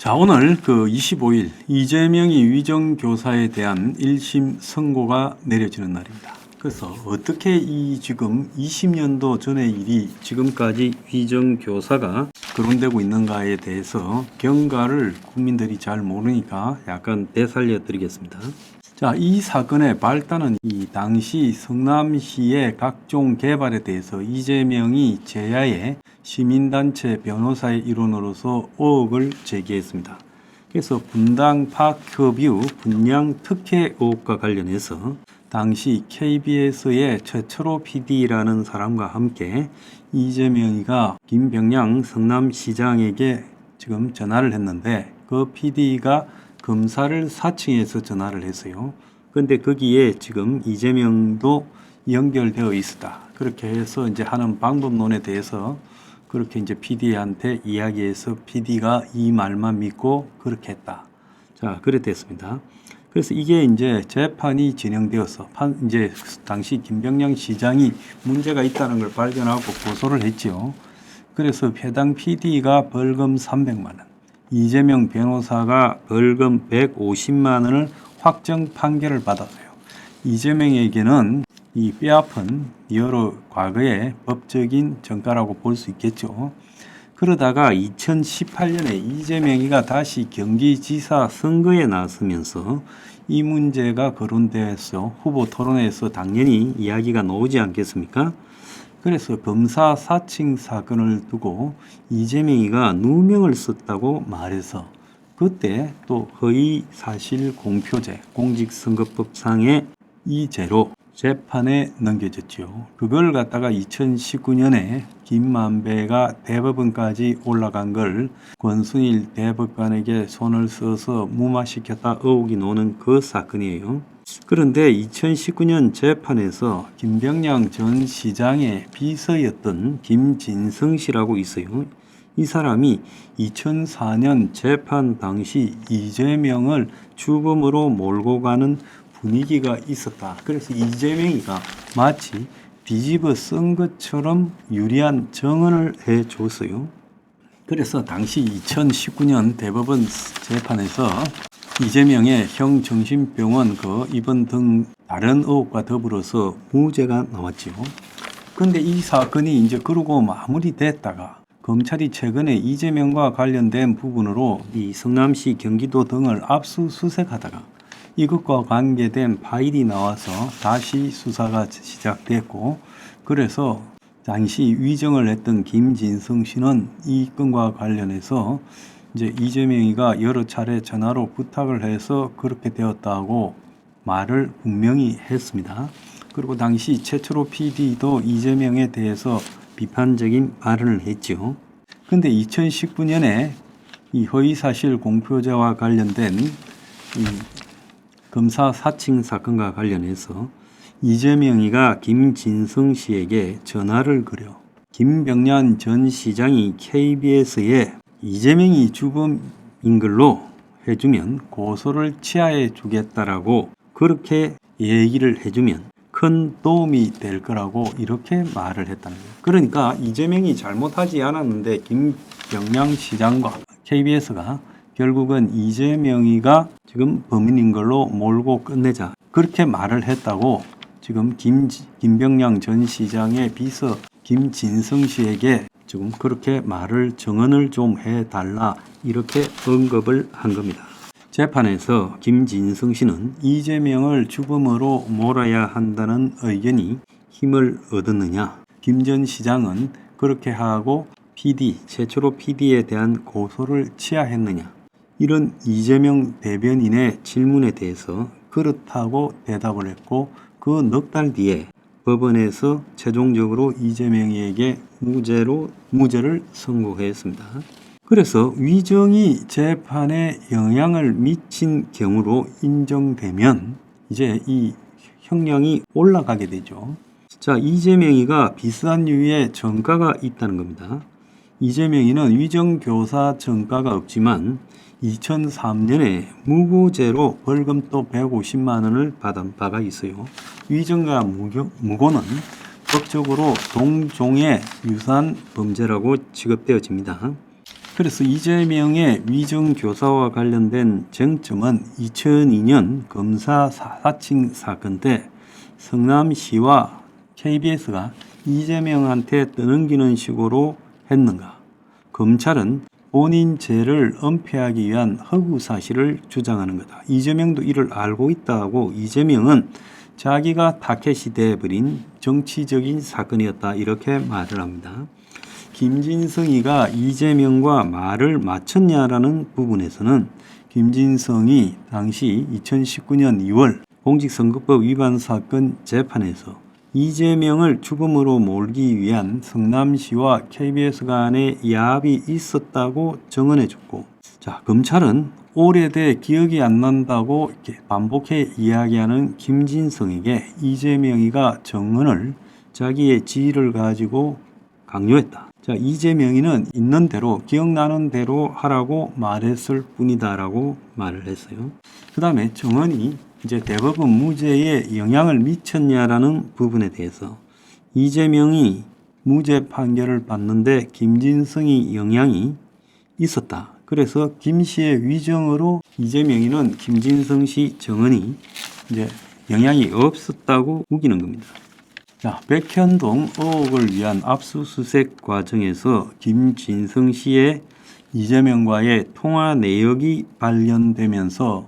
자, 오늘 25일 이재명이 위정교사에 대한 1심 선고가 내려지는 날입니다. 그래서 어떻게 이 지금 20년도 전의 일이 지금까지 위정교사가 거론되고 있는가에 대해서 경과를 국민들이 잘 모르니까 약간 되살려 드리겠습니다. 자, 이 사건의 발단은 이 당시 성남시의 각종 개발에 대해서 이재명이 제야의 시민단체 변호사의 일원으로서 의혹을 제기했습니다. 그래서 분당 파크뷰 분양 특혜 의혹과 관련해서 당시 KBS의 최철호 PD라는 사람과 함께 이재명이가 김병량 성남시장에게 지금 전화를 했는데 그 PD가 검사를 사칭해서 전화를 했어요. 그런데 거기에 지금 이재명도 연결되어 있었다. 그렇게 해서 이제 하는 방법론에 대해서 그렇게 이제 PD한테 이야기해서 PD가 이 말만 믿고 그렇게 했다. 자, 그래 됐습니다. 그래서 이게 이제 재판이 진행되어서 이제 당시 김병량 시장이 문제가 있다는 걸 발견하고 고소를 했죠. 그래서 해당 PD가 벌금 300만 원, 이재명 변호사가 벌금 150만 원을 확정 판결을 받았어요. 이재명에게는 이 뼈아픈 여러 과거의 법적인 전과라고 볼 수 있겠죠. 그러다가 2018년에 이재명이가 다시 경기지사 선거에 나서면서 이 문제가 거론돼서 후보 토론회에서 당연히 이야기가 나오지 않겠습니까? 그래서 검사 사칭 사건을 두고 이재명이가 누명을 썼다고 말해서 그때 또 허위 사실 공표죄 공직선거법상의 이 죄로 재판에 넘겨졌죠. 그걸 갖다가 2019년에 김만배가 대법원까지 올라간 걸 권순일 대법관에게 손을 써서 무마시켰다 의혹이 나오는 그 사건이에요. 그런데 2019년 재판에서 김병량 전 시장의 비서였던 김진성 씨라고 있어요. 이 사람이 2004년 재판 당시 이재명을 죽음으로 몰고 가는 분위기가 있었다. 그래서 이재명이가 마치 뒤집어 쓴 것처럼 유리한 증언을 해줬어요. 그래서 당시 2019년 대법원 재판에서 이재명의 형정신병원 입원 등 다른 의혹과 더불어서 무죄가 나왔지요. 그런데 이 사건이 이제 그러고 마무리됐다가 검찰이 최근에 이재명과 관련된 부분으로 이 성남시 경기도 등을 압수수색하다가 이것과 관계된 파일이 나와서 다시 수사가 시작됐고, 그래서 당시 위정을 했던 김진성 씨는 이 건과 관련해서 이제 이재명이가 여러 차례 전화로 부탁을 해서 그렇게 되었다고 말을 분명히 했습니다. 그리고 당시 최철호 PD도 이재명에 대해서 비판적인 발언을 했죠. 근데 2019년에 이 허위사실 공표죄와 관련된 검사 사칭 사건과 관련해서 이재명이가 김진성 씨에게 전화를 걸어 김병량 전 시장이 KBS에 이재명이 죽음인 걸로 해주면 고소를 취하해 주겠다라고 그렇게 얘기를 해주면 큰 도움이 될 거라고 이렇게 말을 했다는 거예요. 그러니까 이재명이 잘못하지 않았는데 김병량 시장과 KBS가 결국은 이재명이가 지금 범인인 걸로 몰고 끝내자 그렇게 말을 했다고 지금 김병량 전 시장의 비서 김진성 씨에게 지금 그렇게 증언을 좀 해달라 이렇게 언급을 한 겁니다. 재판에서 김진성 씨는 이재명을 죽음으로 몰아야 한다는 의견이 힘을 얻었느냐, 김 전 시장은 그렇게 하고 최철호 PD에 대한 고소를 취하했느냐, 이런 이재명 대변인의 질문에 대해서 그렇다고 대답을 했고 그 넉 달 뒤에 법원에서 최종적으로 이재명에게 무죄를 선고했습니다. 그래서 위정이 재판에 영향을 미친 경우로 인정되면 이제 이 형량이 올라가게 되죠. 자, 이재명이가 비슷한 유의 전과가 있다는 겁니다. 이재명이는 위정교사 전과가 없지만 2003년에 무고죄로 벌금 또 150만 원을 받은 바가 있어요. 위정과 무고는 법적으로 동종의 유사한 범죄라고 취급되어집니다. 그래서 이재명의 위정교사와 관련된 쟁점은 2002년 검사 사칭 사건 때 성남시와 KBS가 이재명한테 떠넘기는 식으로 했는가. 검찰은 본인 죄를 은폐하기 위한 허구 사실을 주장하는 거다. 이재명도 이를 알고 있다고 이재명은 자기가 타켓이 돼버린 정치적인 사건이었다 이렇게 말을 합니다. 김진성이가 이재명과 말을 맞췄냐라는 부분에서는 김진성이 당시 2019년 2월 공직선거법 위반 사건 재판에서 이재명을 죽음으로 몰기 위한 성남시와 KBS 간의 야합이 있었다고 증언해줬고, 자, 검찰은 오래돼 기억이 안 난다고 이렇게 반복해 이야기하는 김진성에게 이재명이가 증언을 자기의 지위를 가지고 강요했다. 자, 이재명이는 있는 대로 기억나는 대로 하라고 말했을 뿐이다라고 말을 했어요. 그 다음에 정언이 이제 대법원 무죄에 영향을 미쳤냐라는 부분에 대해서 이재명이 무죄 판결을 받는데 김진성이 영향이 있었다. 그래서 김 씨의 위정으로 이재명이는 김진성 씨 정언이 이제 영향이 없었다고 우기는 겁니다. 자, 백현동 의혹을 위한 압수수색 과정에서 김진성 씨의 이재명과의 통화 내역이 발견되면서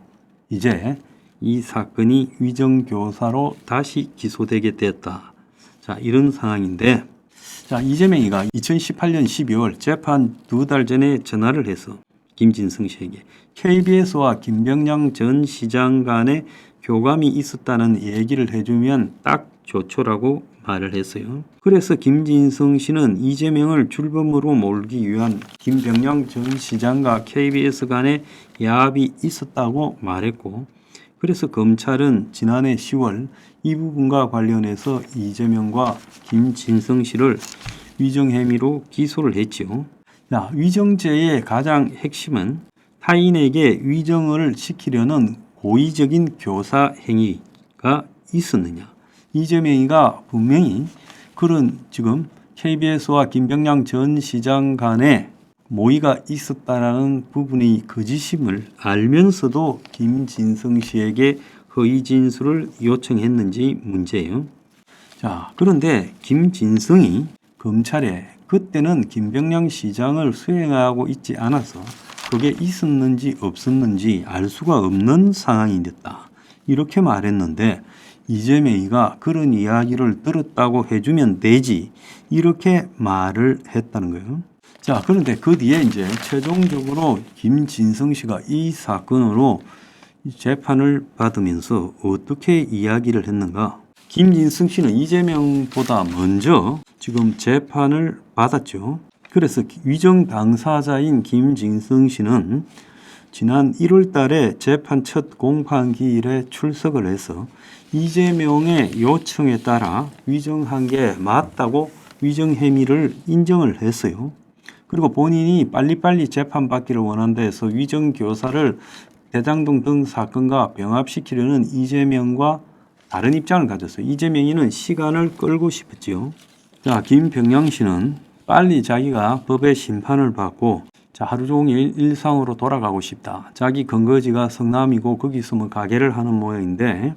이제 이 사건이 위정교사로 다시 기소되게 됐다. 자, 이런 상황인데, 자, 이재명이가 2018년 12월 재판 2달 전에 전화를 해서 김진성 씨에게 KBS와 김병량 전 시장 간에 교감이 있었다는 얘기를 해주면 딱 좋죠라고 말을 했어요. 그래서 김진성 씨는 이재명을 출범으로 몰기 위한 김병량 전 시장과 KBS 간에 야합이 있었다고 말했고, 그래서 검찰은 지난해 10월 이 부분과 관련해서 이재명과 김진성 씨를 위정 혐의로 기소를 했죠. 자, 위정죄의 가장 핵심은 타인에게 위정을 시키려는 고의적인 교사 행위가 있었느냐. 이재명이가 분명히 그런 지금 KBS와 김병량 전 시장 간에 모의가 있었다라는 부분이 거짓임을 알면서도 김진성 씨에게 허위 진술을 요청했는지 문제예요. 자, 그런데 김진성이 검찰에 그때는 김병량 시장을 수행하고 있지 않아서 그게 있었는지 없었는지 알 수가 없는 상황이 됐다. 이렇게 말했는데 이재명이가 그런 이야기를 들었다고 해주면 되지 이렇게 말을 했다는 거예요. 자, 그런데 그 뒤에 이제 최종적으로 김진성 씨가 이 사건으로 재판을 받으면서 어떻게 이야기를 했는가? 김진성 씨는 이재명보다 먼저 지금 재판을 받았죠. 그래서 위정 당사자인 김진성 씨는 지난 1월 달에 재판 첫 공판기일에 출석을 해서 이재명의 요청에 따라 위정한 게 맞다고 위정 혐의를 인정을 했어요. 그리고 본인이 빨리빨리 재판받기를 원한다 해서 위정교사를 대장동 등 사건과 병합시키려는 이재명과 다른 입장을 가졌어요. 이재명이는 시간을 끌고 싶었지요. 자, 김병량 씨는 빨리 자기가 법의 심판을 받고 자, 하루 종일 일상으로 돌아가고 싶다. 자기 근거지가 성남이고 거기서 뭐 가게를 하는 모양인데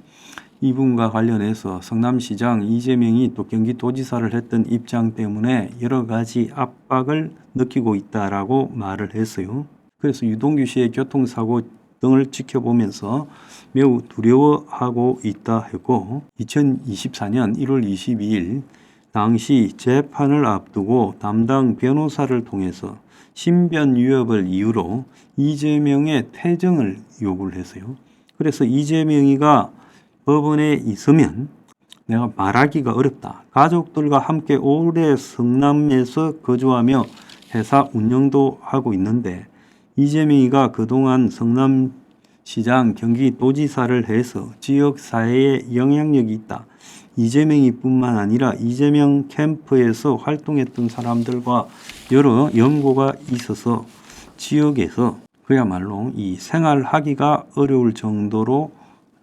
이 부분과 관련해서 성남시장 이재명이 또 경기도지사를 했던 입장 때문에 여러 가지 압박을 느끼고 있다라고 말을 했어요. 그래서 유동규 씨의 교통사고 등을 지켜보면서 매우 두려워하고 있다 했고 2024년 1월 22일 당시 재판을 앞두고 담당 변호사를 통해서 신변 위협을 이유로 이재명의 퇴정을 요구를 했어요. 그래서 이재명이가 법원에 있으면 내가 말하기가 어렵다. 가족들과 함께 오래 성남에서 거주하며 회사 운영도 하고 있는데 이재명이가 그동안 성남시장 경기도지사를 해서 지역사회에 영향력이 있다. 이재명이 뿐만 아니라 이재명 캠프에서 활동했던 사람들과 여러 연고가 있어서 지역에서 그야말로 이 생활하기가 어려울 정도로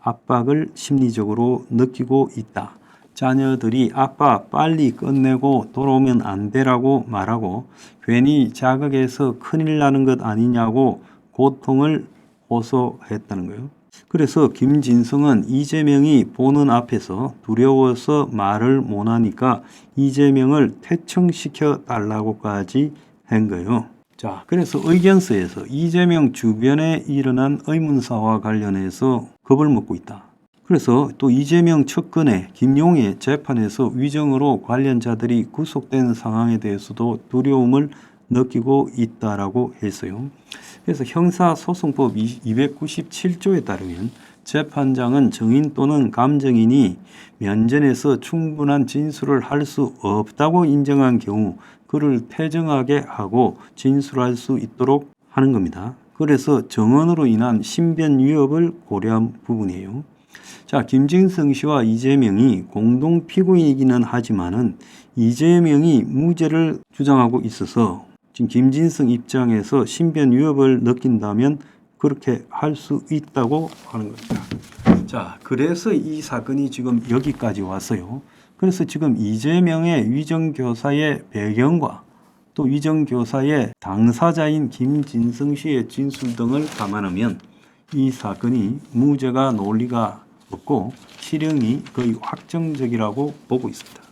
압박을 심리적으로 느끼고 있다. 자녀들이 아빠 빨리 끝내고 돌아오면 안 되라고 말하고 괜히 자극해서 큰일 나는 것 아니냐고 고통을 호소했다는 거예요. 그래서 김진성은 이재명이 보는 앞에서 두려워서 말을 못하니까 이재명을 퇴청시켜 달라고까지 한 거예요. 자, 그래서 의견서에서 이재명 주변에 일어난 의문사와 관련해서 겁을 먹고 있다. 그래서 또 이재명 측근의 김용의 재판에서 위정으로 관련자들이 구속된 상황에 대해서도 두려움을 느끼고 있다라고 했어요. 그래서 형사소송법 297조에 따르면 재판장은 증인 또는 감정인이 면전에서 충분한 진술을 할 수 없다고 인정한 경우 그를 퇴정하게 하고 진술할 수 있도록 하는 겁니다. 그래서 정언으로 인한 신변 위협을 고려한 부분이에요. 자, 김진성 씨와 이재명이 공동 피고인이기는 하지만은 이재명이 무죄를 주장하고 있어서 지금 김진성 입장에서 신변 위협을 느낀다면 그렇게 할 수 있다고 하는 겁니다. 자, 그래서 이 사건이 지금 여기까지 왔어요. 그래서 지금 이재명의 위정교사의 배경과 또 위정교사의 당사자인 김진성 씨의 진술 등을 감안하면 이 사건이 무죄가 논리가 없고 실형이 거의 확정적이라고 보고 있습니다.